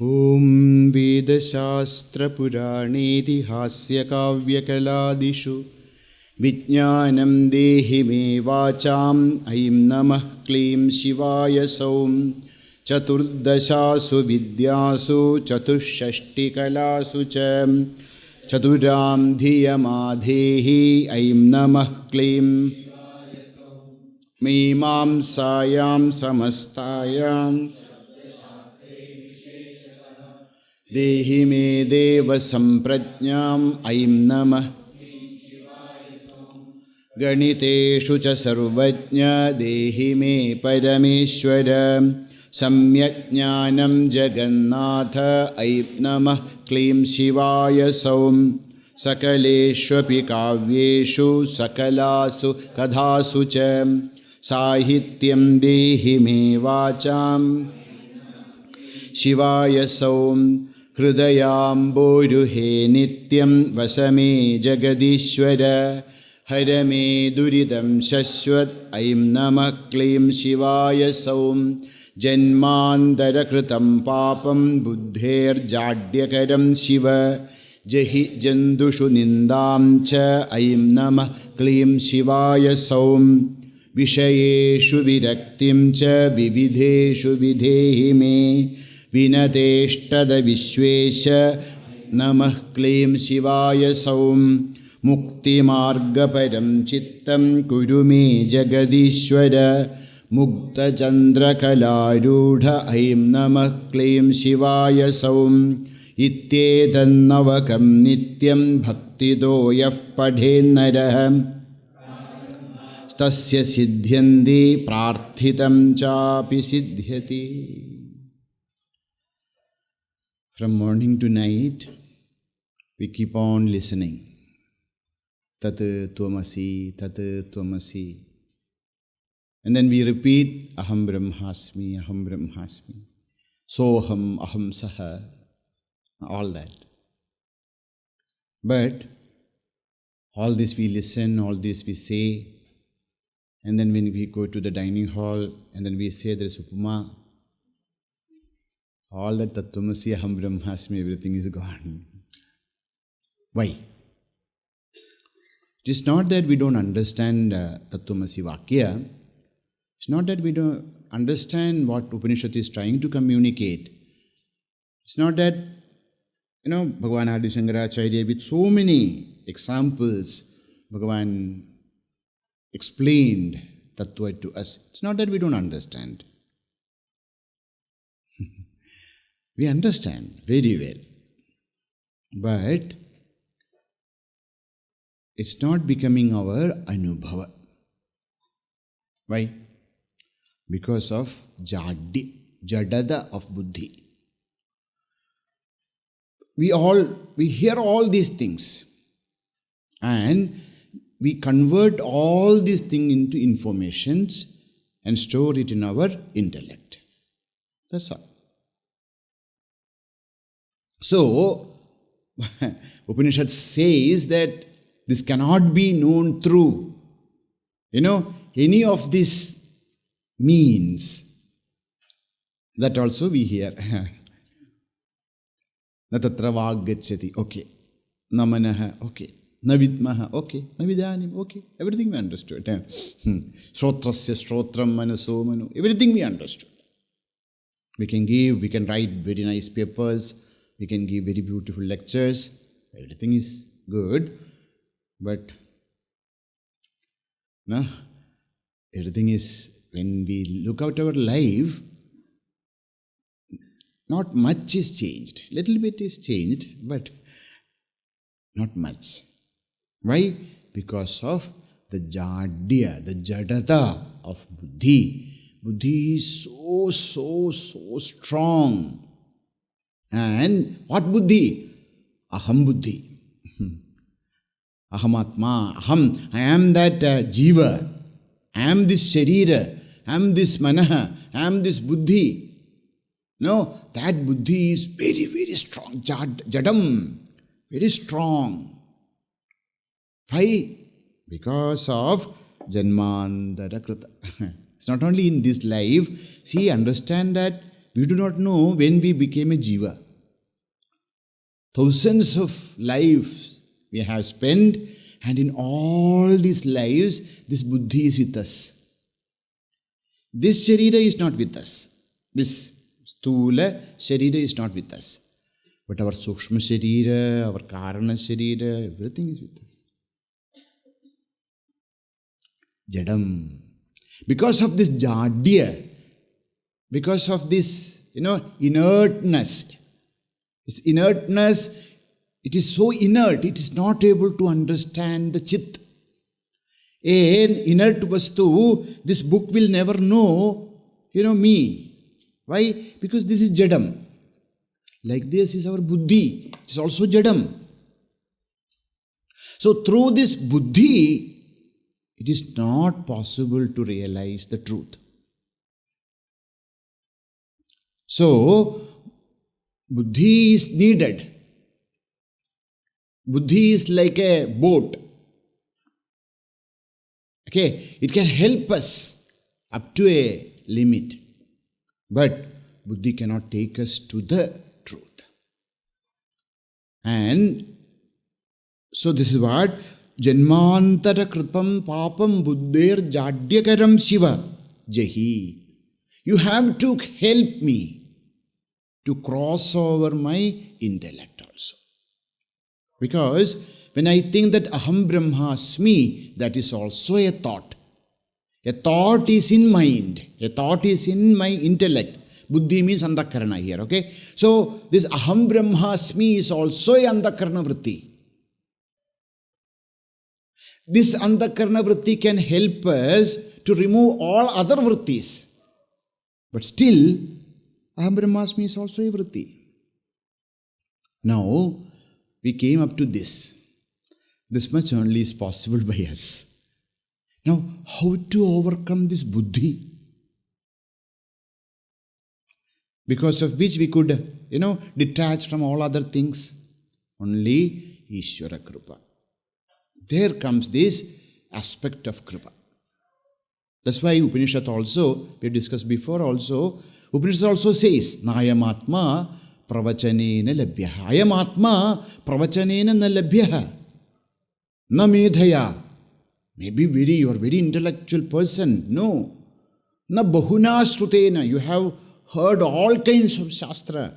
ॐ वेदशास्त्रपुराणेतिहास्यकाव्यकलादिषु विज्ञानं देहि मे वाचाम् ऐं नमः क्लीं शिवाय सौं चतुर्दशासु विद्यासु चतुष्षष्टिकलासु च चतुरां धियमाधेहि ऐं नमः क्लीं मीमांसायां समस्तायां देहि मे देव संप्रज्ञाम् ऐं नमः गणितेषु च सर्वज्ञ देहि मे परमेश्वर सम्यक् ज्ञानं जगन्नाथ ऐं नमः क्लीं शिवाय सौं सकलेष्वपि काव्येषु सकलासु कथासु च साहित्यं देहि मे वाचाम् शिवाय सौं हृदयाम्बोरुहे नित्यं वस मे जगदीश्वर हर मे दुरितं शश्वत् ऐं नमः क्लीं शिवाय सौं जन्मान्तरकृतं पापं बुद्धेर्जाड्यकरं शिव जहि जन्तुषु निन्दां च ऐं नमः क्लीं शिवाय सौं विषयेषु विरक्तिं च विविधेषु विधेहि मे विनतेष्टदविश्वेश नमः क्लीं शिवाय सौं मुक्तिमार्गपरं चित्तं कुरु मे जगदीश्वर मुक्तचन्द्रकलारूढ ऐं नमः क्लीं शिवाय सौं इत्येतन्नवकं नित्यं भक्तितो यः पठेन्नरः तस्य सिद्ध्यन्ति प्रार्थितं चापि सिद्ध्यति. From morning to night, we keep on listening. Tat tvamasi, tat tvamasi. And then we repeat, aham brahmasmi, aham brahmasmi. Soham, aham saha. All that. But all this we listen, all this we say. And then when we go to the dining hall, and then we say there is upma, all that tattvamasi, aham brahmasmi, everything is gone. Why? It is not that we don't understand tattvamasi vakya. It's not that we don't understand what Upanishad is trying to communicate. It's not that, Bhagavan Adi Shankaracharya, with so many examples, Bhagavan explained tattva to us. It's not that we don't understand. We understand very well. But it's not becoming our anubhava. Why? Because of jadada of buddhi. We hear all these things and we convert all these things into informations and store it in our intellect. That's all. So, Upanishad says that this cannot be known through, any of these means. That also we hear. Na tatra vaggacchati, okay. Na manaha, okay. Na vidmaha, okay. Na vidanim, okay. Everything we understood. Shrotrasya shrotram manaso manu. Everything we understood. We can write very nice papers. We can give very beautiful lectures. Everything is good. But, everything is, when we look at our life, not much is changed. Little bit is changed, but not much. Why? Because of the jadata of buddhi. Buddhi is so strong. And what buddhi? Aham buddhi. Ahamatma, aham, I am that jiva, I am this sharira, I am this manaha, I am this buddhi. No, that buddhi is very, very strong. Jadam, very strong. Why? Because of janmantara krita. It's not only in this life. See, understand that we do not know when we became a jiva. Thousands of lives we have spent, and in all these lives, this buddhi is with us. This sharira is not with us. This stula sharira is not with us. But our sūkshma sharira, our karana sharira, everything is with us. Jadam. Because of this jadya, because of this, inertness. This inertness, it is so inert, it is not able to understand the chit. An inert vastu, this book will never know, me. Why? Because this is jadam. Like this is our buddhi. It is also jadam. So through this buddhi, it is not possible to realize the truth. So, buddhi is needed. Buddhi is like a boat. Okay, it can help us up to a limit. But buddhi cannot take us to the truth. And so this is what janmantara kripam papam buddhir jadyakaram shiva jahi. You have to help me to cross over my intellect also. Because when I think that aham brahmasmi, that is also a thought. A thought is in mind. A thought is in my intellect. Buddhi means andakarana here, okay? So this aham brahmasmi is also a andakarana vritti. This andakarana vritti can help us to remove all other vrittis. But still, aham brahmasmi is also a vritti. Now, we came up to this. This much only is possible by us. Now, how to overcome this buddhi? Because of which we could, detach from all other things. Only Ishvara Kripa. There comes this aspect of Kripa. That's why Upanishad also, we discussed before also, Upanishad also says, Nayamatma pravachanena labhyaha. Ayamatma pravachanena na labhyaha. Na medhaya. Maybe you are very intellectual person. No. Na bahuna shrutena. You have heard all kinds of Shastra.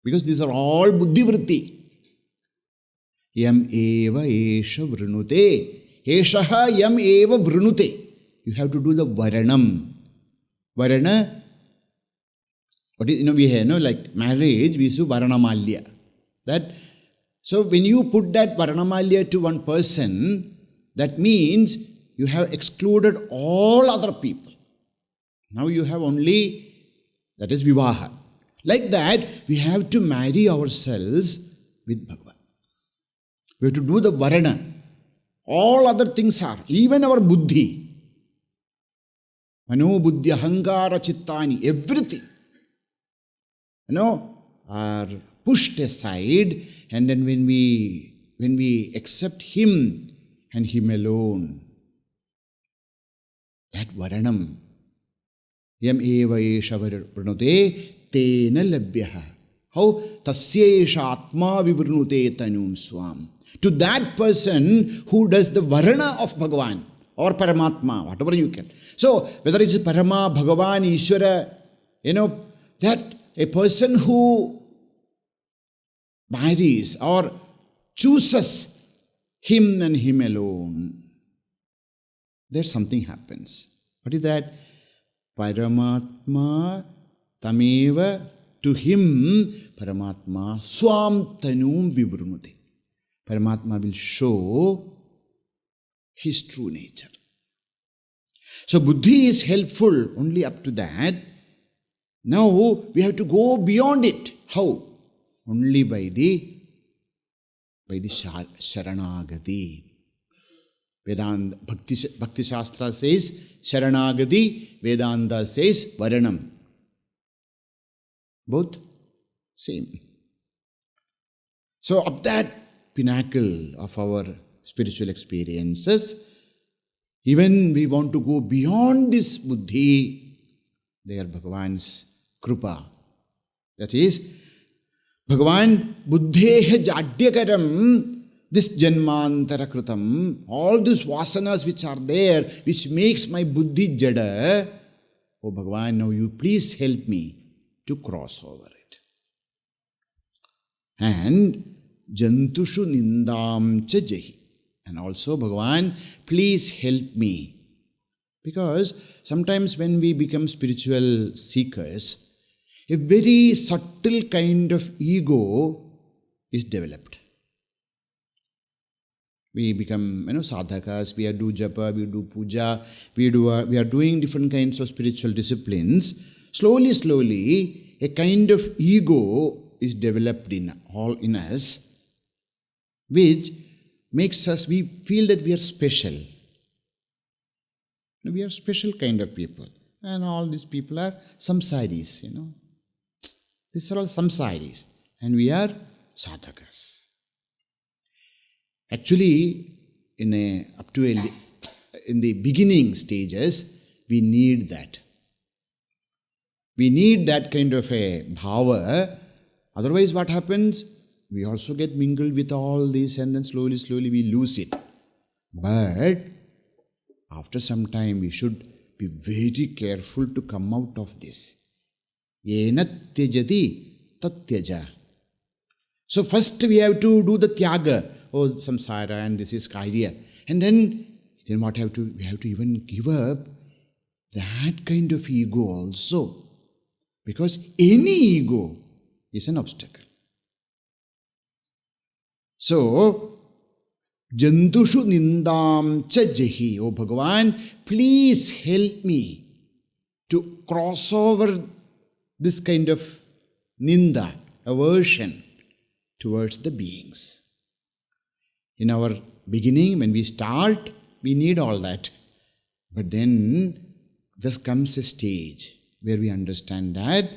Because these are all buddhi vritti. Yam eva esha vrunute. Eshaha yam eva vrunute. You have to do the varanam. Varana, what is, we have, like marriage, we do varanamalya. So when you put that varanamalya to one person, that means you have excluded all other people. Now you have only, that is vivaha. Like that, we have to marry ourselves with Bhagavan. We have to do the varana. All other things are, even our buddhi. Mano, buddhi, ahankara, chittani, everything, are pushed aside. And then when we accept Him and Him alone, that varanam, yam eva esha vranute tena labhyaha. How? Tasya esha atma vivrunute tanum swam. To that person who does the varana of Bhagavan or Paramatma, whatever you can. So, whether it's Parama, Bhagavan, Ishvara, that a person who marries or chooses Him and Him alone, there something happens. What is that? Paramatma tameva, to him, Paramatma swam tanum vivrunute. Paramatma will show His true nature. So buddhi is helpful only up to that. Now we have to go beyond it. How? Only by the Sharanagati. Vedanta, Bhakti Shastra says Sharanagati, Vedanta says Varanam. Both same. So up that pinnacle of our spiritual experiences, even we want to go beyond this buddhi, there Bhagavan's krupa. That is, Bhagavan buddheha jadyakaram, this janmantara kritam, all these vasanas which are there, which makes my buddhi jada, oh Bhagavan, now you please help me to cross over it. And jantushu nindam cha jahi. And also, Bhagavan, please help me. Because sometimes when we become spiritual seekers, a very subtle kind of ego is developed. We become, sadhakas, we do japa, we do puja, we are doing different kinds of spiritual disciplines. Slowly, a kind of ego is developed in us, which makes us, we feel that we are special. We are special kind of people. And all these people are samsaris, These are all samsaris. And we are sadhakas. Actually, in the beginning stages, we need that. We need that kind of a bhava. Otherwise, what happens? We also get mingled with all this, and then slowly we lose it. But after some time, we should be very careful to come out of this. Yena tyajati tatyaja. So first we have to do the tyaga. Oh, samsara, and this is karya. And then what we have to even give up that kind of ego also. Because any ego is an obstacle. So, jantushu nindam cha jahi. Oh Bhagavan, please help me to cross over this kind of ninda, aversion towards the beings. In our beginning, when we start, we need all that. But then, there comes a stage where we understand that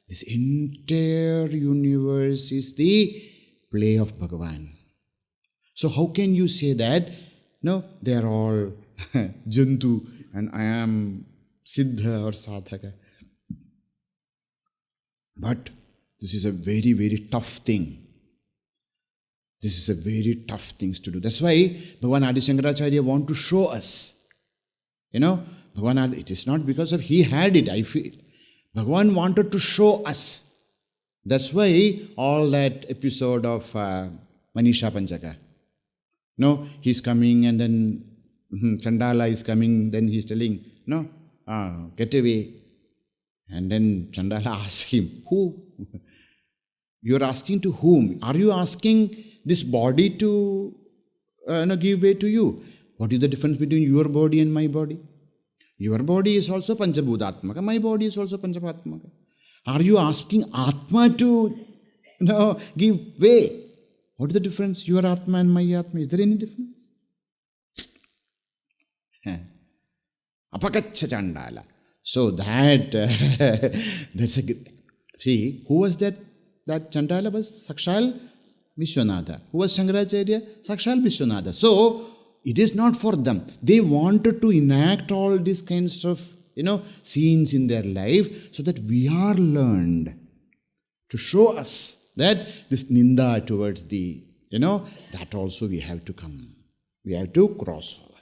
this entire universe is the play of Bhagavan. So how can you say that? No, they are all jantu and I am siddha or sadhaka. But this is a very, very tough thing. This is a very tough thing to do. That's why Bhagavan Adi Shankaracharya want to show us. Bhagavan Adi, it is not because of he had it, I feel. Bhagavan wanted to show us. That's why all that episode of Manisha Panchaka. He's coming and then Chandala is coming, then he's telling, get away. And then Chandala asks him, who? You're asking to whom? Are you asking this body to give way to you? What is the difference between your body and my body? Your body is also Panchabhutatmaka, my body is also Panchabhatmaka. Are you asking Atma to give way? What is the difference? Your Atma and my Atma. Is there any difference? Apakacha Chandala. So that's a good. See, who was that? That Chandala was Sakshal Vishwanatha. Who was Shankaracharya? Sakshal Vishwanatha. So it is not for them. They wanted to enact all these kinds of scenes in their life so that we are learned, to show us that this ninda towards the, that also we have to come. We have to cross over.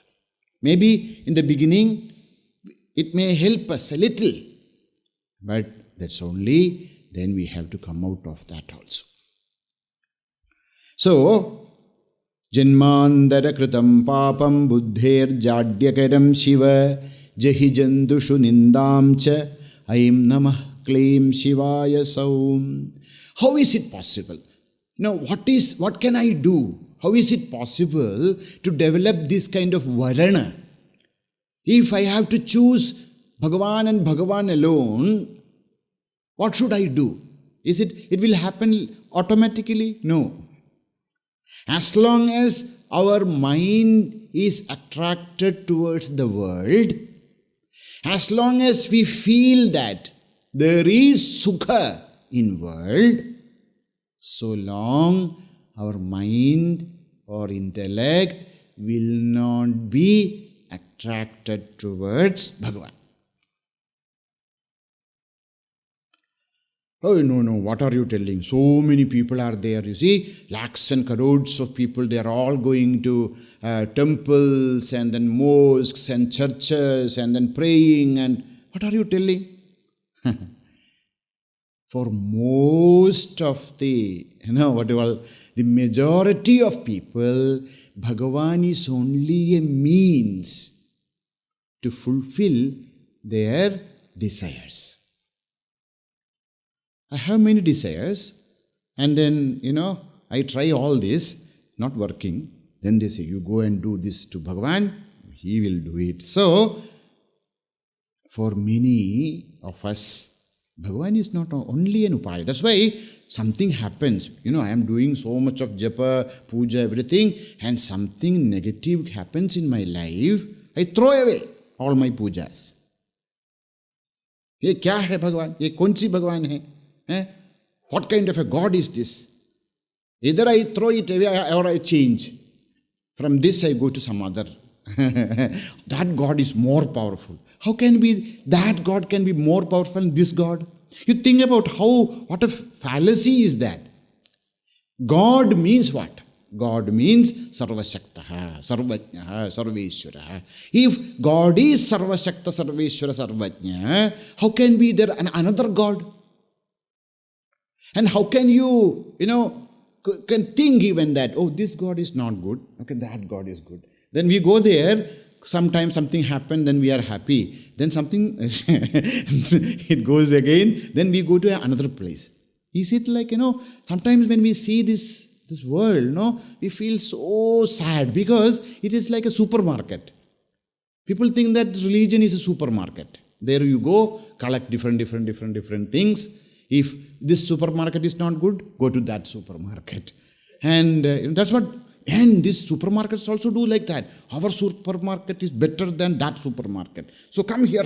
Maybe in the beginning, it may help us a little, but that's only then we have to come out of that also. So, janmantara kritam papam buddher jadyakaram shiva jahi jandushu nindam cha aim namah klīṁ shivaya sauḥ. How is it possible? What can I do? How is it possible to develop this kind of varana? If I have to choose Bhagavan and Bhagavan alone, what should I do? It will happen automatically? No. As long as our mind is attracted towards the world, as long as we feel that there is sukha in world, so long our mind or intellect will not be attracted towards Bhagavan. Oh, no, what are you telling? So many people are there, you see, lakhs and crores of people, they are all going to temples and then mosques and churches and then praying, and what are you telling? For most of the, the majority of people, Bhagavan is only a means to fulfill their desires. I have many desires, and then, I try all this, not working. Then they say, you go and do this to Bhagavan, he will do it. So, for many of us, Bhagavan is not only an upaya. That's why something happens. I am doing so much of japa, puja, everything, and something negative happens in my life. I throw away all my pujas. Ye kya hai Bhagavan? Ye kaun si Bhagavan hai? What kind of a God is this? Either I throw it away or I change. From this I go to some other. That God is more powerful. How can be that God can be more powerful than this God? You think about what a fallacy is that. God means what? God means Sarvashaktaha, Sarvajnaha, Sarveshwara. If God is Sarvashakta, Sarveshwara, Sarvajna, how can be there another God? And how can you, can think even that, oh, this God is not good, okay, that God is good. Then we go there, sometimes something happens, then we are happy. Then something, it goes again, then we go to another place. Is it like, sometimes when we see this world, we feel so sad because it is like a supermarket. People think that religion is a supermarket. There you go, collect different things. If this supermarket is not good, go to that supermarket. And that's what, and these supermarkets also do like that. Our supermarket is better than that supermarket. So come here.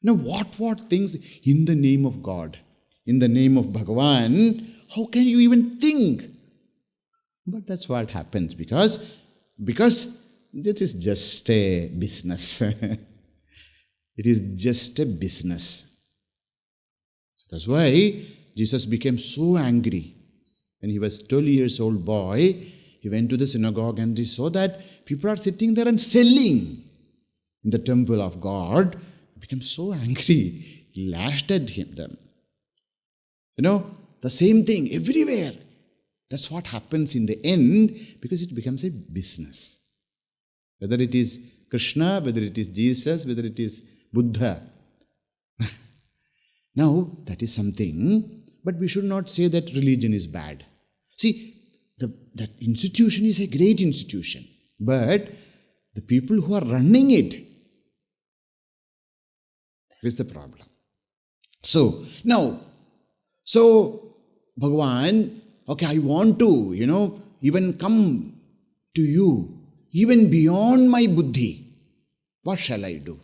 Now what things in the name of God, in the name of Bhagavan, how can you even think? But that's what happens because this is just a business. It is just a business. That's why Jesus became so angry. When he was 12 years old boy, he went to the synagogue and he saw that people are sitting there and selling in the temple of God. He became so angry. He lashed at them. The same thing everywhere. That's what happens in the end because it becomes a business. Whether it is Krishna, whether it is Jesus, whether it is Buddha. Now, that is something, but we should not say that religion is bad. See, that institution is a great institution, but the people who are running it, that is the problem. So, Bhagavan, okay, I want to, even come to you, even beyond my buddhi. What shall I do?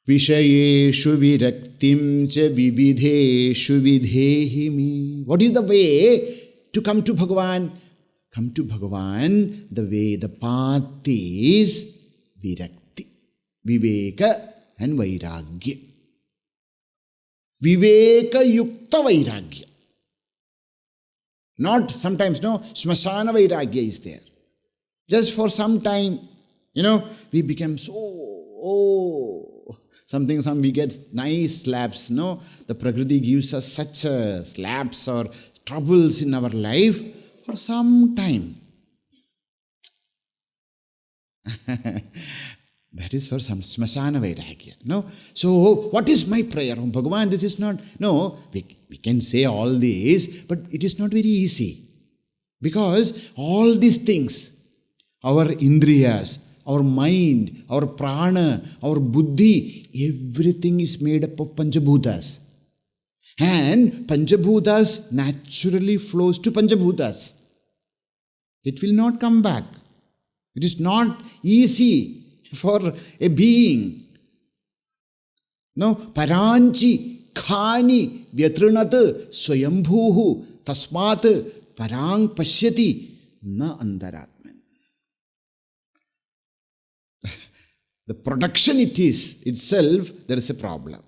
Vishayeshu viraktim cha vividheshu vidhehi me. What is the way to come to Bhagavan? Come to Bhagavan, the path is virakti, viveka and vairagya. Viveka yukta vairagya. Not sometimes, smashana vairagya is there. Just for some time, we become we get nice slaps, the Prakriti gives us such slaps or troubles in our life for some time. That is for some smashana vairagya, So, what is my prayer? Oh, Bhagavan, this is not, we can say all this, but it is not very easy. Because all these things, our indriyas, our mind, our prana, our buddhi, everything is made up of Panchabhutas. And Panchabhutas naturally flows to Panchabhutas. It will not come back. It is not easy for a being No, paranchi khani vyatrinat swayambhuhu tasmat parang pashyati na antaratman. The production it is itself, there is a problem.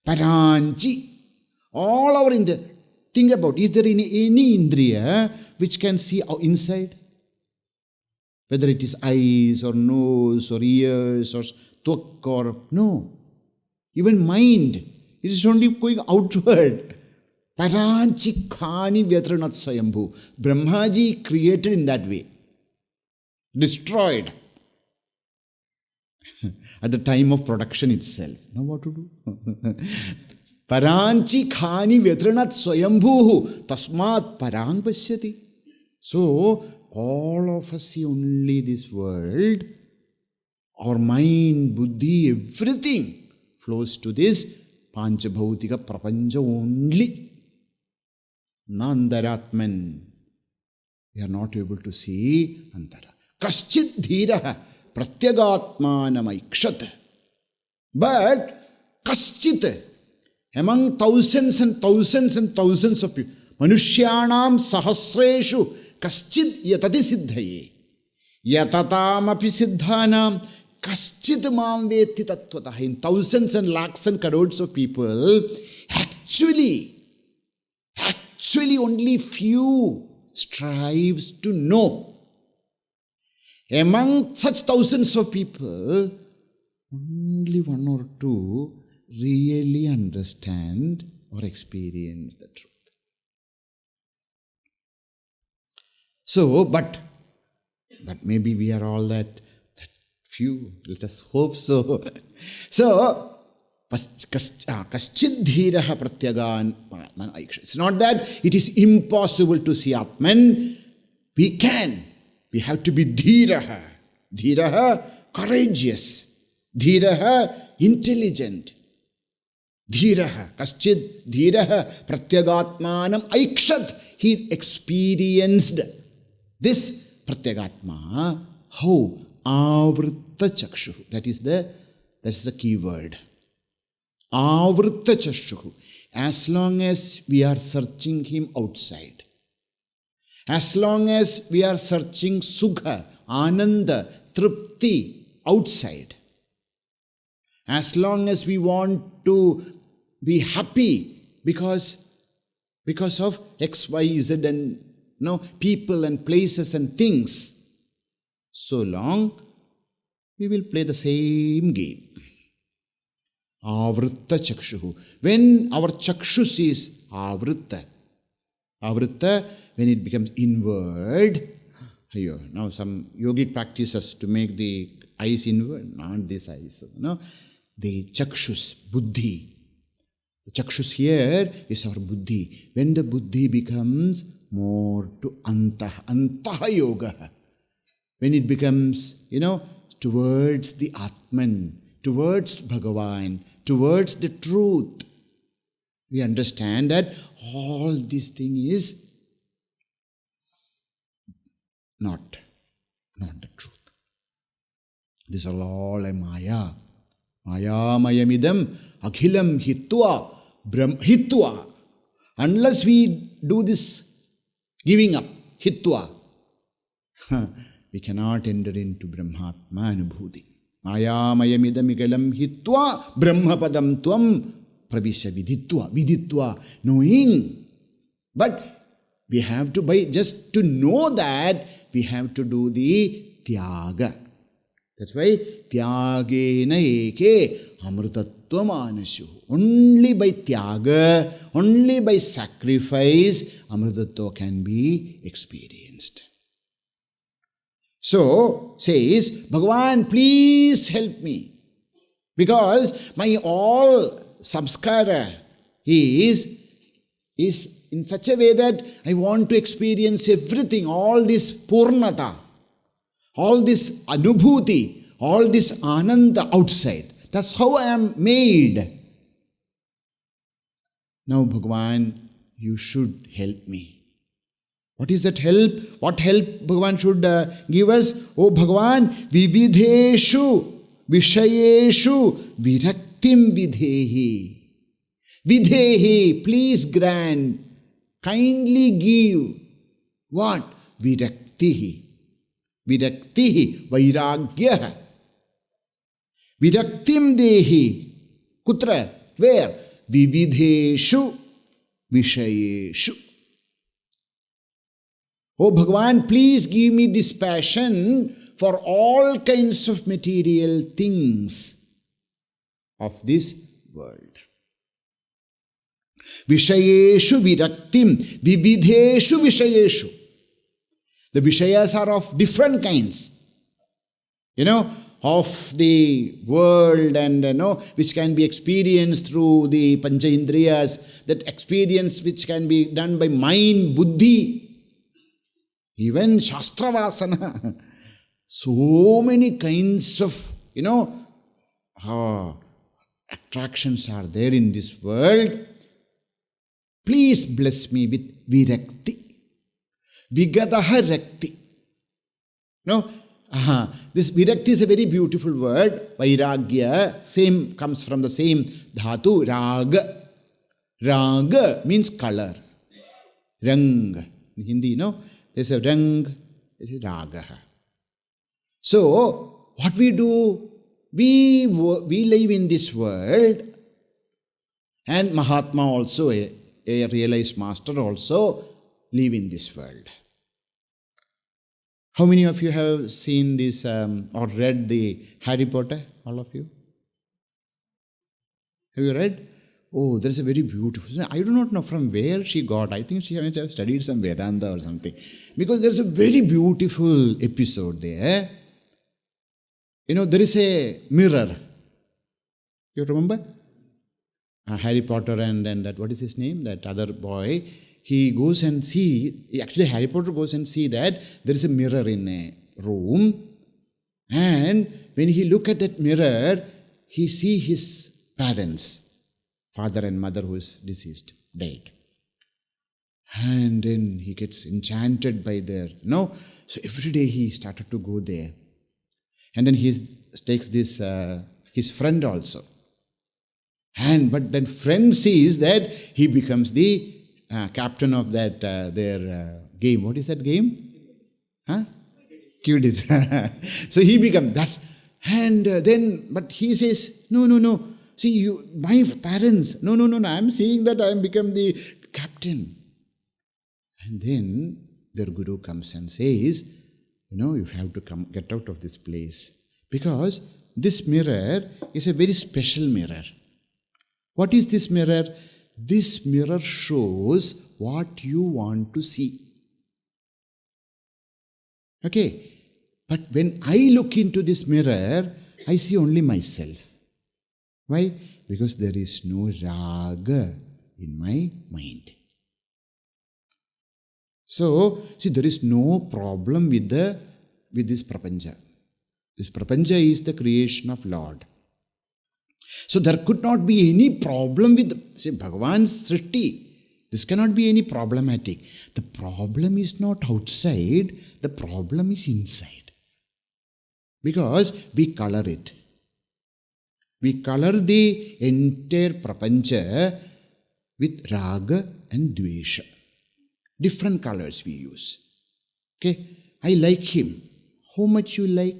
Paranchi. All our indriya. Think about, is there any indriya which can see inside? Whether it is eyes or nose or ears or tvak or... No. Even mind. It is only going outward. Paranchi khani vyatranat swayambhu. Brahmaji created in that way. Destroyed. At the time of production itself. Now what to do? Paranchi khani vyatranat swayambhuhu tasmat parang pashyati. So, all of us see only this world. Our mind, buddhi, everything flows to this panchabhautika prapancha only. Nandaratman. We are not able to see antara. Kaschit dhiraha pratyagatmanam. But kaschit, among thousands and thousands and thousands of people, manushyanam sahasreshu kaschit yatati siddhaye. Yatatam api siddhanam kaschit mam veti tattvataha. In thousands and lakhs and crores of people, actually only few strives to know. Among such thousands of people, only one or two really understand or experience the truth. So, but maybe we are all that few. Let us hope so. So, kaschid dhiraha pratyagan. It's not that it is impossible to see Atman. We can. We have to be dhiraha. Dhiraha, courageous. Dhiraha, intelligent. Dhiraha, kaschid dhiraha pratyagatmanam aikshat. He experienced this pratyagatma. How? Avritta chakshuhu. That is the key word. Avritta chakshuhu. As long as we are searching him outside, as long as we are searching sukha, ananda, tripti outside, as long as we want to be happy because of X, Y, Z and people and places and things, so long we will play the same game. Avritta chakshuhu. When our chakshus is avritta, when it becomes inward, now some yogic practices to make the eyes inward, not this eyes, the chakshus, buddhi. The chakshus here is our buddhi. When the buddhi becomes more to antaha yoga, when it becomes, towards the Atman, towards Bhagavan, towards the truth, we understand that all this thing is not the truth. These are all a maya. Maya mayamidam akhilam hitva. Unless we do this giving up, hitva, we cannot enter into Brahmatma anubhuti. Maya mayamidam ikalam hitva brahmapadam tvam pravisya viditva, knowing. But we have to, just to know that, we have to do the tyaga. That's why tyagena eke amritattva manashu. Only by tyaga, only by sacrifice, amritattva can be experienced. So, says, Bhagavan, please help me. Because my all samskara is in such a way that I want to experience everything, all this purnata, all this anubhuti, all this ananda outside. That's how I am made. Now, Bhagavan, you should help me. What is that help? What help Bhagavan should give us? Oh Bhagavan, vividheshu vishayeshu virakta viraktim vidhehi. Vidhehi, please grant, kindly give. What? Viraktihi. Viraktihi, vairagyaha. Viraktim dehi. Kutra? Where? Vividheshu vishayeshu. Oh Bhagavan, please give me this passion for all kinds of material things of this world. Vishayeshu viraktim, vividheshu vishayeshu. The vishayas are of different kinds. Of the world and which can be experienced through the pancha indriyas, that experience which can be done by mind, buddhi, even shastra-vasana. So many kinds of, attractions are there in this world. Please bless me with virakti. Vigadaha rakti. This virakti is a very beautiful word. Vairagya, same comes from the same dhatu, raga. Raga means color. Rang. In Hindi, there's a rang, there's a raga. So, what we do, we live in this world, and Mahatma also, a realized master also, live in this world. How many of you have seen this or read the Harry Potter? All of you? Have you read? Oh, there's a very beautiful. I do not know from where she got. I think she must have studied some Vedanta or something. Because there's a very beautiful episode there. There is a mirror. You remember? Harry Potter and that, what is his name? That other boy. He goes and actually Harry Potter goes and see that there is a mirror in a room, and when he look at that mirror, he see his parents, father and mother who is deceased, dead. And then he gets enchanted by their, so every day he started to go there. And then he takes this, his friend also. But then friend sees that he becomes the captain of that their game. What is that game? Quidditch. So he becomes that. And then, but he says, no. See, my parents. No. I'm seeing that I am become the captain. And then their guru comes and says, you have to get out of this place, because this mirror is a very special mirror. What is this mirror? This mirror shows what you want to see. Okay. But when I look into this mirror, I see only myself. Why? Because there is no raga in my mind. So, see, there is no problem with this prapancha. This prapancha is the creation of Lord. So there could not be any problem with, say, Bhagavan's srishti. This cannot be any problematic. The problem is not outside, the problem is inside. Because we color it. We color the entire prapancha with raga and dvesha. Different colors we use. Okay? I like him. How much you like?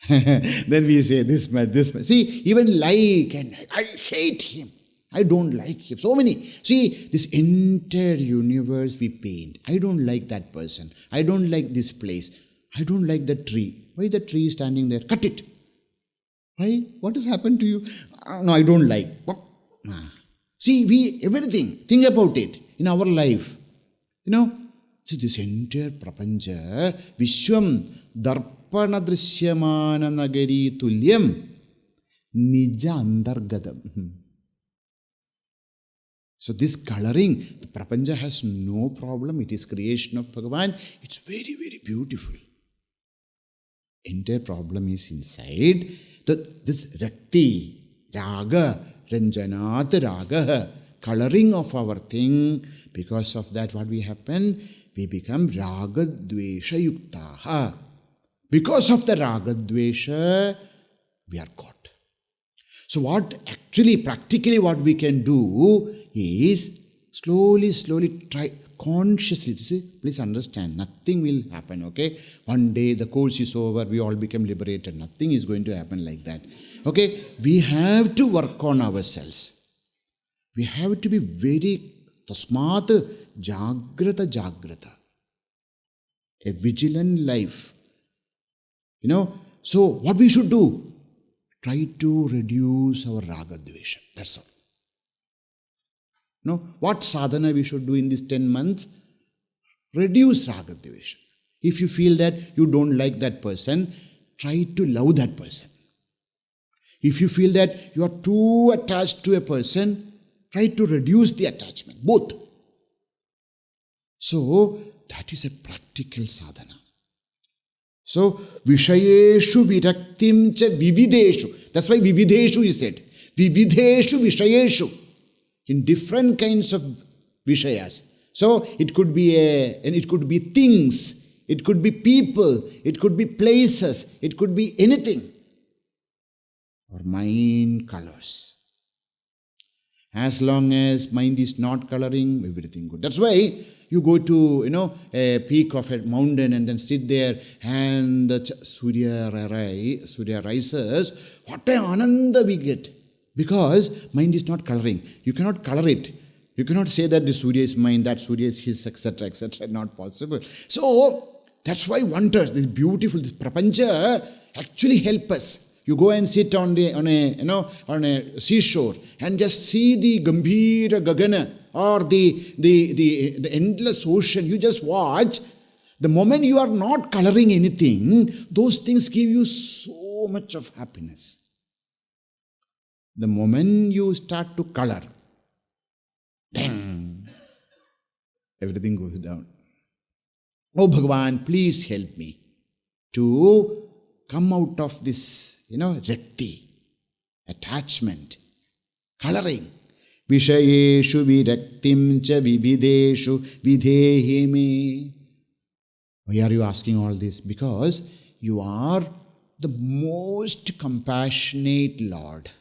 Then we say this much. See, even like, and I hate him. I don't like him. So many. See, this entire universe we paint. I don't like that person. I don't like this place. I don't like the tree. Why the tree is standing there? Cut it. Why? What has happened to you? No, I don't like. See, everything. Think about it in our life. See, this entire prapancha, Vishwam darpana drishyamana nagari tulyam nija andargadam. So this coloring, the prapancha has no problem. It is creation of Bhagavan. It's very, very beautiful. Entire problem is inside. This rakti, raga, ranjanat raga, coloring of our thing. Because of that, what will happen? We become raga dvesha yuktaha. Because of the raga dvesha, we are caught. So practically what we can do is slowly try consciously. Please understand, nothing will happen, okay? One day the course is over, we all become liberated. Nothing is going to happen like that. Okay? We have to work on ourselves. We have to be very tasmat jagrata. A vigilant life. So what we should do? Try to reduce our raga dvesha. That's all. What sadhana we should do in these 10 months? Reduce raga dvesha. If you feel that you don't like that person, try to love that person. If you feel that you are too attached to a person, try to reduce the attachment. Both. So, that is a practical sadhana. So, vishayeshu viraktim cha vivideshu. That's why vivideshu is said. Vivideshu vishayeshu. In different kinds of vishayas. So, it could be things, it could be people, it could be places, it could be anything. Or mind colors. As long as mind is not coloring, everything good. That's why you go to, a peak of a mountain and then sit there and the Surya rises. What an ananda we get. Because mind is not coloring. You cannot color it. You cannot say that this Surya is mine, that Surya is his, etc., etc. Not possible. So, that's why wonders, this beautiful, this prapancha actually help us. You go and sit on a seashore and just see the gambhira gagana or the endless ocean. You just watch. The moment you are not coloring anything, those things give you so much of happiness. The moment you start to color, dang, everything goes down. Oh Bhagavan, please help me to come out of this, rakti, attachment, coloring. Vishayeshu viraktim cha vivideshu videhi me. Why are you asking all this? Because you are the most compassionate Lord.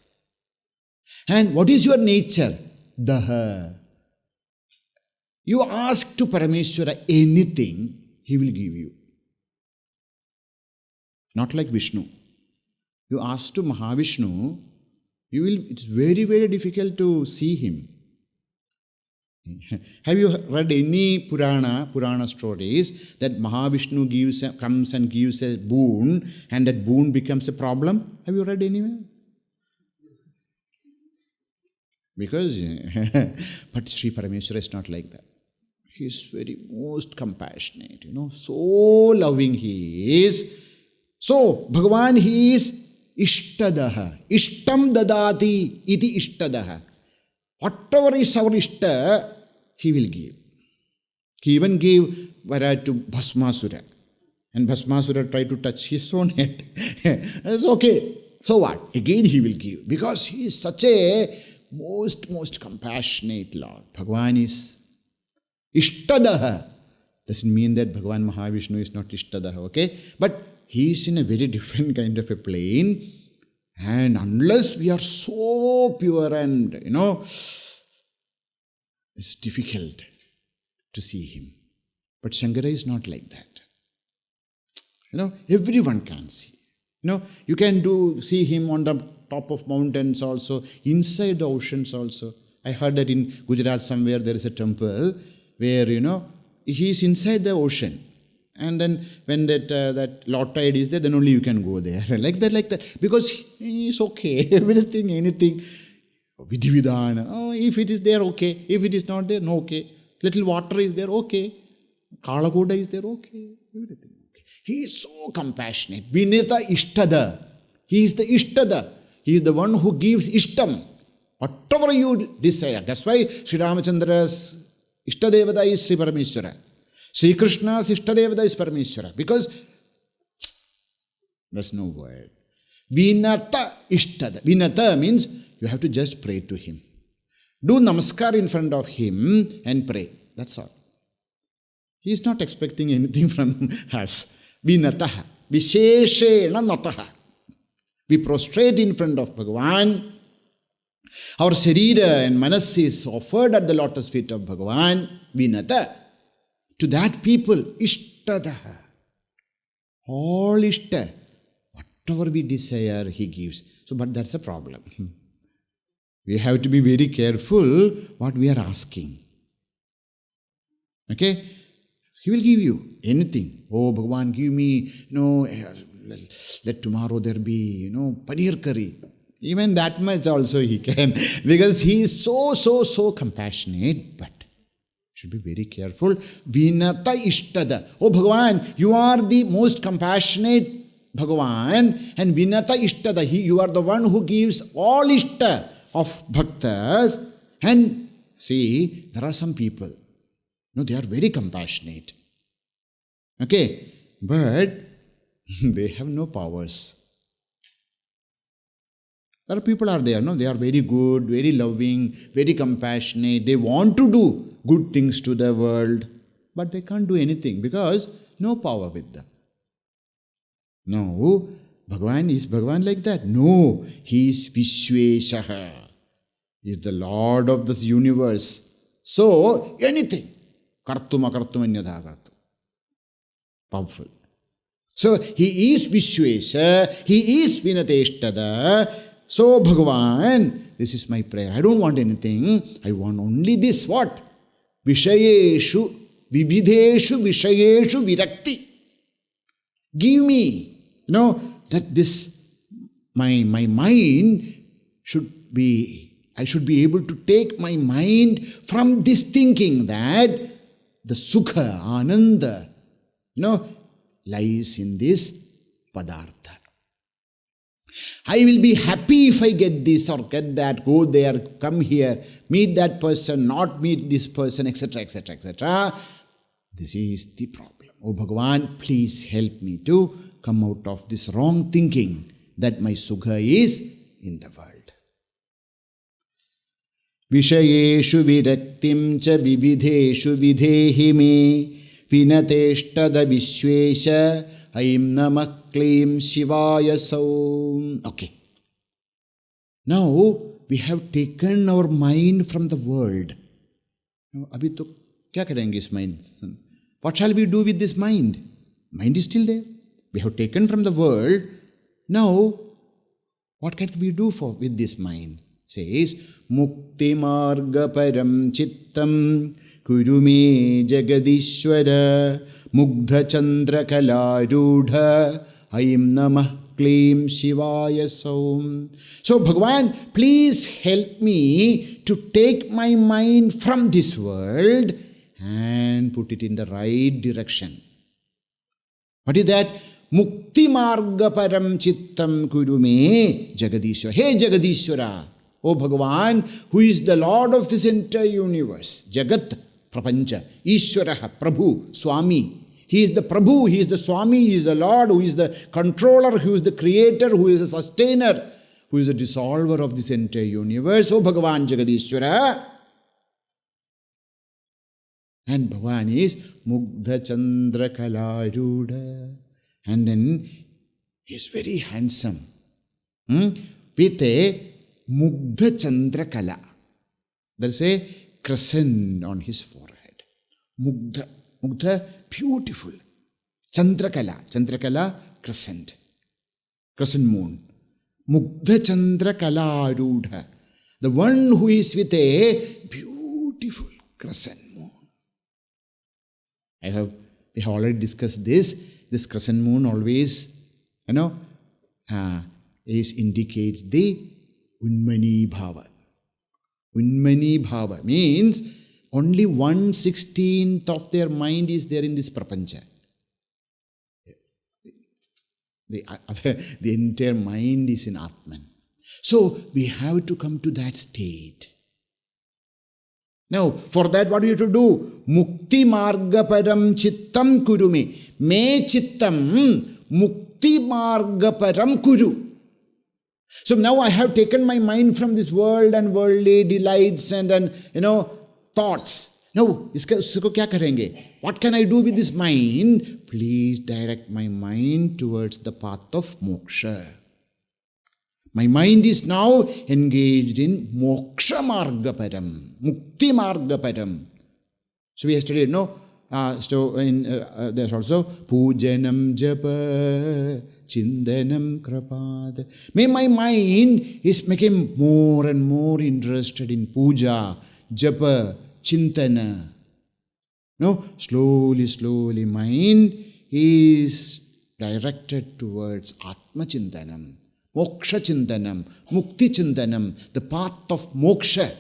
And what is your nature? Daha. You ask to Parameshwara anything, he will give you. Not like Vishnu. You ask to Mahavishnu, it's very, very difficult to see him. Have you read any Purana stories that Mahavishnu comes and gives a boon and that boon becomes a problem? Have you read anywhere? Because, but Sri Parameshwara is not like that. He is very most compassionate, so loving he is. So, Bhagavan, he is Ishtadaha. Ishtam dadati iti Ishtadaha. Whatever is our Ishta, he will give. He even gave Vara to Bhasmasura. And Bhasmasura tried to touch his own head. It's okay. So what? Again he will give. Because he is such a most compassionate Lord. Bhagavan is Ishtadaha. Doesn't mean that Bhagavan Mahavishnu is not Ishtadaha, okay? But he is in a very different kind of a plane. And unless we are so pure and, it's difficult to see him. But Shankara is not like that. Everyone can see. You can see him on the top of mountains also, inside the oceans also. I heard that in Gujarat somewhere there is a temple where, he is inside the ocean. And then when that low tide is there, then only you can go there. like that. Because he is okay. Everything, anything. Vidhi-vidhana. Oh, if it is there, okay. If it is not there, no, okay. Little water is there, okay. Kalakoda is there, okay. Everything, okay. He is so compassionate. Vinita Ishtada. He is the Ishtada. He is the one who gives Ishtam. Whatever you desire. That's why Sri Ramachandra's Ishtadevata is Sri Parameshwara. Sri Krishna's Ishtadevata is Parameshwara. Because there's no word. Vinata Ishtada. Vinata means you have to just pray to him. Do namaskar in front of him and pray. That's all. He is not expecting anything from us. Vinataha. Visheshena nataha. We prostrate in front of Bhagavan Our sharira and manas is offered at the lotus feet of Bhagavan, vinata. To that people, ishtadaha. All ishta. Whatever we desire, he gives. So, but that's a problem. We have to be very careful what we are asking. Okay? He will give you anything. Oh, Bhagavan, give me, let tomorrow there be, paneer curry. Even that much also he can. Because he is so compassionate. But should be very careful. Vinata ishtada. Oh, Bhagavan, you are the most compassionate Bhagavan. And vinata ishtada. You are the one who gives all ishta of bhaktas. And see, there are some people. They are very compassionate. Okay, but they have no powers. There are people there, they are very good, very loving, very compassionate. They want to do good things to the world, but they can't do anything because no power with them. No, is Bhagavan like that? No, he is Vishveshaha. He is the Lord of this universe. So, anything. Kartum akartum anyadha kartum. Powerful. So, he is Vishvesha, he is Vinateshtada. So, Bhagavan, this is my prayer. I don't want anything. I want only this. What? Vishayeshu, vivideshu, vishayeshu, virakti. Give me, that this, my mind should be, I should be able to take my mind from this thinking that the sukha, ananda, lies in this padartha. I will be happy if I get this or get that, go there, come here, meet that person, not meet this person, etc., etc., etc. This is the problem. Oh Bhagavan, please help me to come out of this wrong thinking that my sukha is in the world. Vishayeshu viraktim cha vivideshu videhi me vinateshtada vishvesha aim namah klīṁ shivaya sauḥ. Okay. Now we have taken our mind from the world. Abhi to kya karenge is mind? What shall we do with this mind? Mind is still there. We have taken from the world. Now, what can we do with this mind? Says, Mukti marga param chittam kurume jagadishwara mugdha chandra kala rudha aim namah klīṁ shivaya sauḥ. So, Bhagavan, please help me to take my mind from this world and put it in the right direction. What is that? Mukti marga param chittam kurume jagadishwara. Hey Jagadishwara, O Bhagavan, who is the Lord of this entire universe, Jagat, Prapancha, Ishwaraha, Prabhu, Swami. He is the Prabhu, he is the Swami, he is the Lord, who is the controller, who is the creator, who is the sustainer, who is the dissolver of this entire universe. O Bhagavan Jagadishwara. And Bhagavan is Mugdha Chandra Kala Rudha. And then he is very handsome. With a Mugdha Chandra Kala. There is a crescent on his forehead. Mugdha. Mugdha, beautiful. Chandra Kala, crescent. Crescent moon. Mugdha Chandra Kala Rudha. The one who is with a beautiful crescent moon. We have already discussed this. This crescent moon always, indicates the Unmani Bhava. Unmani Bhava means only 1/16 of their mind is there in this prapancha. The entire mind is in Atman. So we have to come to that state. Now, for that, what do you have to do? Mukti marga param chittam kurume. Me chittam mukti marga param kuru. So now I have taken my mind from this world and worldly delights and thoughts. Now, isko kya karenge? What can I do with this mind? Please direct my mind towards the path of moksha. My mind is now engaged in moksha marga param, mukti marga param. So we have studied, no? There's also pujanam japa chindanam krapad. May my mind is making more and more interested in puja, japa, chintana. No, slowly mind is directed towards atma chintanam, moksha chintanam, mukti chintanam, the path of moksha.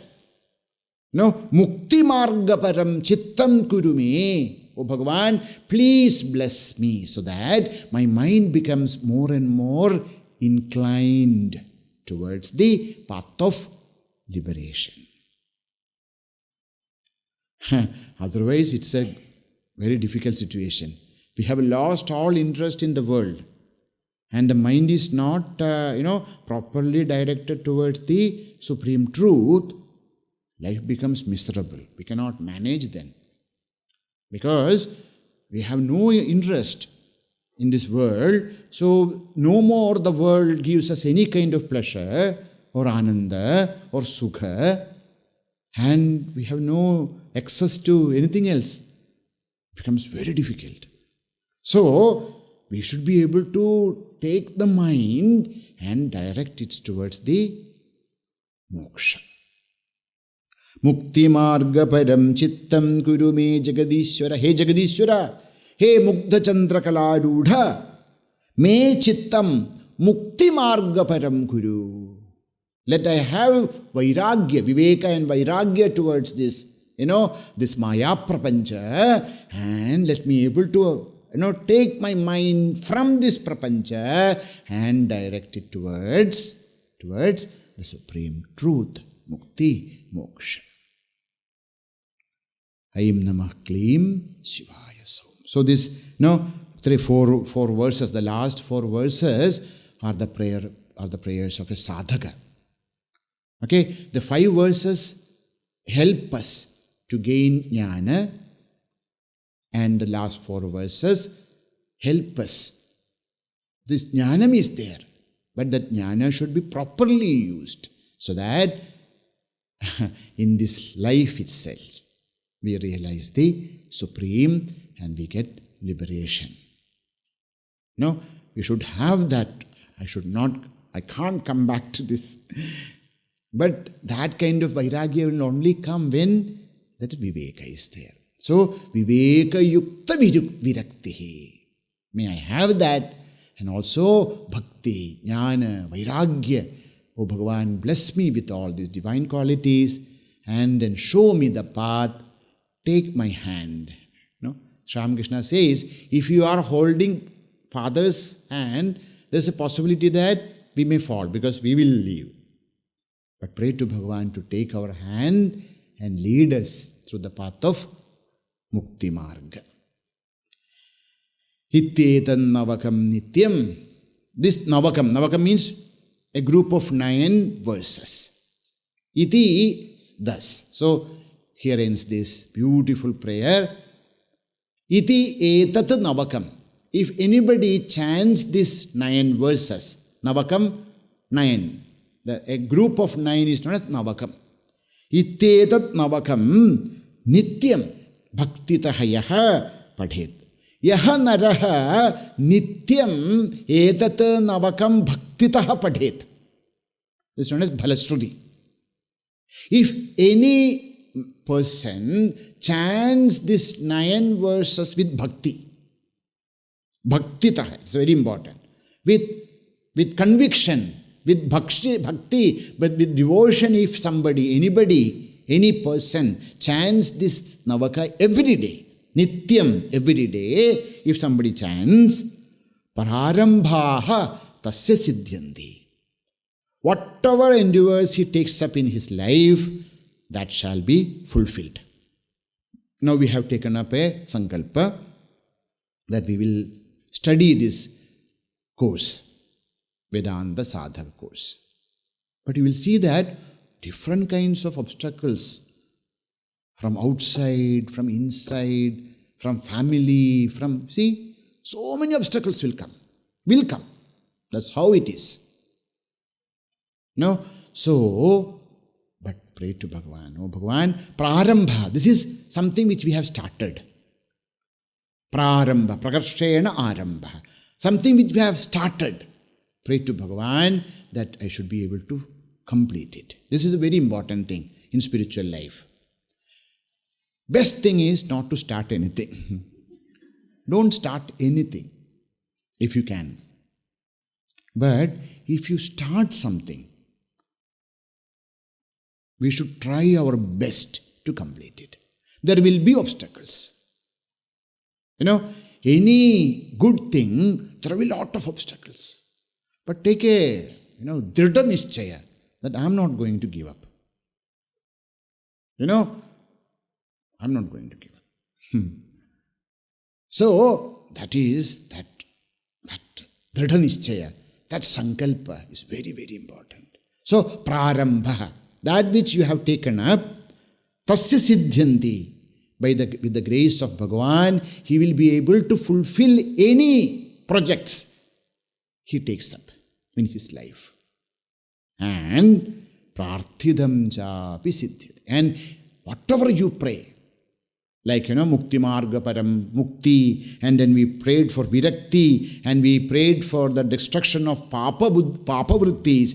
No, mukti marga param chittam kurume. Oh Bhagavan, please bless me so that my mind becomes more and more inclined towards the path of liberation. Otherwise, it's a very difficult situation. We have lost all interest in the world, and the mind is not, properly directed towards the supreme truth. Life becomes miserable. We cannot manage then. Because we have no interest in this world, so no more the world gives us any kind of pleasure or ananda or sukha, and we have no access to anything else. It becomes very difficult. So, we should be able to take the mind and direct it towards the moksha. Mukti marga param chittam guru me jagadishwara. He jagadishwara, he mukta chandra kaladudha, me chittam mukti marga param guru. Let I have vairagya, viveka and vairagya towards this, this maya prapancha, and let me able to, take my mind from this prapancha and direct it towards the supreme truth, mukti, moksha. Aim namah klīṁ shivaya sauḥ. So this, 4 verses, the last 4 verses are the prayers of a sadhaka. Okay, the 5 verses help us to gain jnana, and the last 4 verses help us. This jnanam is there, but that jnana should be properly used so that in this life itself we realize the supreme and we get liberation. We should have that. I can't come back to this. But that kind of vairagya will only come when that viveka is there. So, viveka yukta viraktihi. May I have that, and also bhakti, jnana, vairagya. Oh Bhagavan, bless me with all these divine qualities and then show me the path. Take my hand. Sri Ramakrishna says, if you are holding Father's hand, there's a possibility that we may fall because we will leave. But pray to Bhagavan to take our hand and lead us through the path of Mukti Marga. Ittetan Navakam Nityam. This Navakam means a group of 9 verses. Iti, thus. So, here ends this beautiful prayer. Iti etat Navakam. If anybody chants these 9 verses, Navakam, 9. A group of 9 is known as Navakam. Ittetat Navakam Nityam Bhaktitaha yaha padhet. Yaha naraha Nityam etat Navakam Bhaktitaha padhet. This is known as Bhalasruti. If any person chants this 9 verses with bhakti, bhaktitaha, it's very important, with conviction, with bhakti, but with devotion, if any person chants this Navaka every day, Nityam, every day, if somebody chants, Pararambhaha tasya siddhyanti. Whatever endeavors he takes up in his life, that shall be fulfilled. Now we have taken up a sankalpa that we will study this course, Vedanta Sadhaka course. But you will see that different kinds of obstacles from outside, from inside, from family, so many obstacles will come. That's how it is. No? So, but pray to Bhagavan. Oh Bhagavan, prarambha. This is something which we have started. Prarambha, prakarshena arambha. Something which we have started. Pray to Bhagavan that I should be able to complete it. This is a very important thing in spiritual life. Best thing is not to start anything. Don't start anything if you can. But if you start something, we should try our best to complete it. There will be obstacles. Any good thing, there will be a lot of obstacles. But take a, dhrita nischaya that I am not going to give up. I am not going to give up. So, that is that dhrita nischaya, that sankalpa is very, very important. So, prarambha, that which you have taken up, tasya siddhyanti, with the grace of Bhagavan, he will be able to fulfill any projects he takes up in his life. And prarthidam chapi siddhyate. And whatever you pray, like, mukti marga param, mukti, and then we prayed for virakti, and we prayed for the destruction of papa vrittis,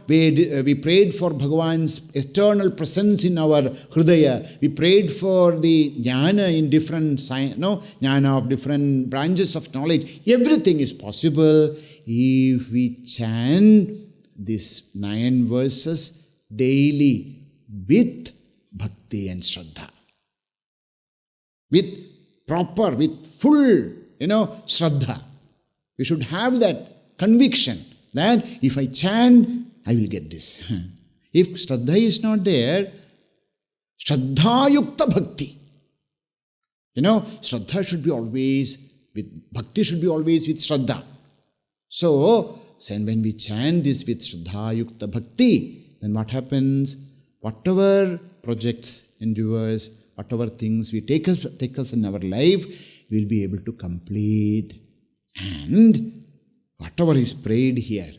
we prayed for Bhagavan's eternal presence in our hridaya, we prayed for the jnana in different jnana of different branches of knowledge. Everything is possible if we chant these 9 verses daily with bhakti and shraddha. With full, shraddha. We should have that conviction that if I chant, I will get this. If shraddha is not there, shraddha yukta bhakti. Shraddha should be always with, bhakti should be always with shraddha. So, when we chant this with shraddha yukta bhakti, then what happens? Whatever projects, endeavors, whatever things we take us in our life, we'll be able to complete. And whatever is prayed here,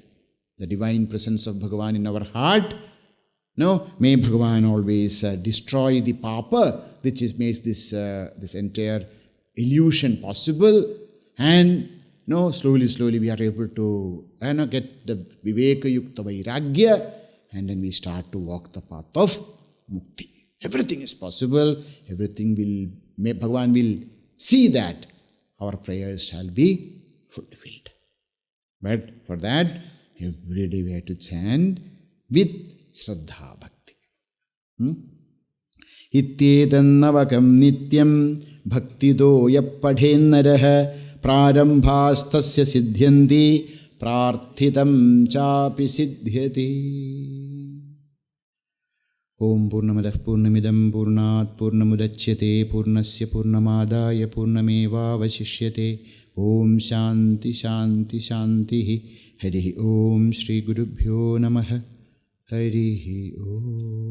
the divine presence of Bhagavan in our heart, may Bhagavan always destroy the papa, which makes this entire illusion possible. And slowly we are able to get the viveka yukta vairagya, and then we start to walk the path of mukti. Everything is possible. Bhagavan will see that our prayers shall be fulfilled. But for that, every day we have to chant with Shraddha Bhakti. Ityetannavakam nityam bhaktido yappadhennaraha prarambhastasya siddhyanti prarthitam chapi siddhyati. Om Purnamadah Purnamidam Purnat Purnamudachyate Purnasya Purnamadaya Purnameva Vasishyate. Om Shanti Shanti Shanti. Harihi Om Shri Gurubhyo Namaha. Harihi Om.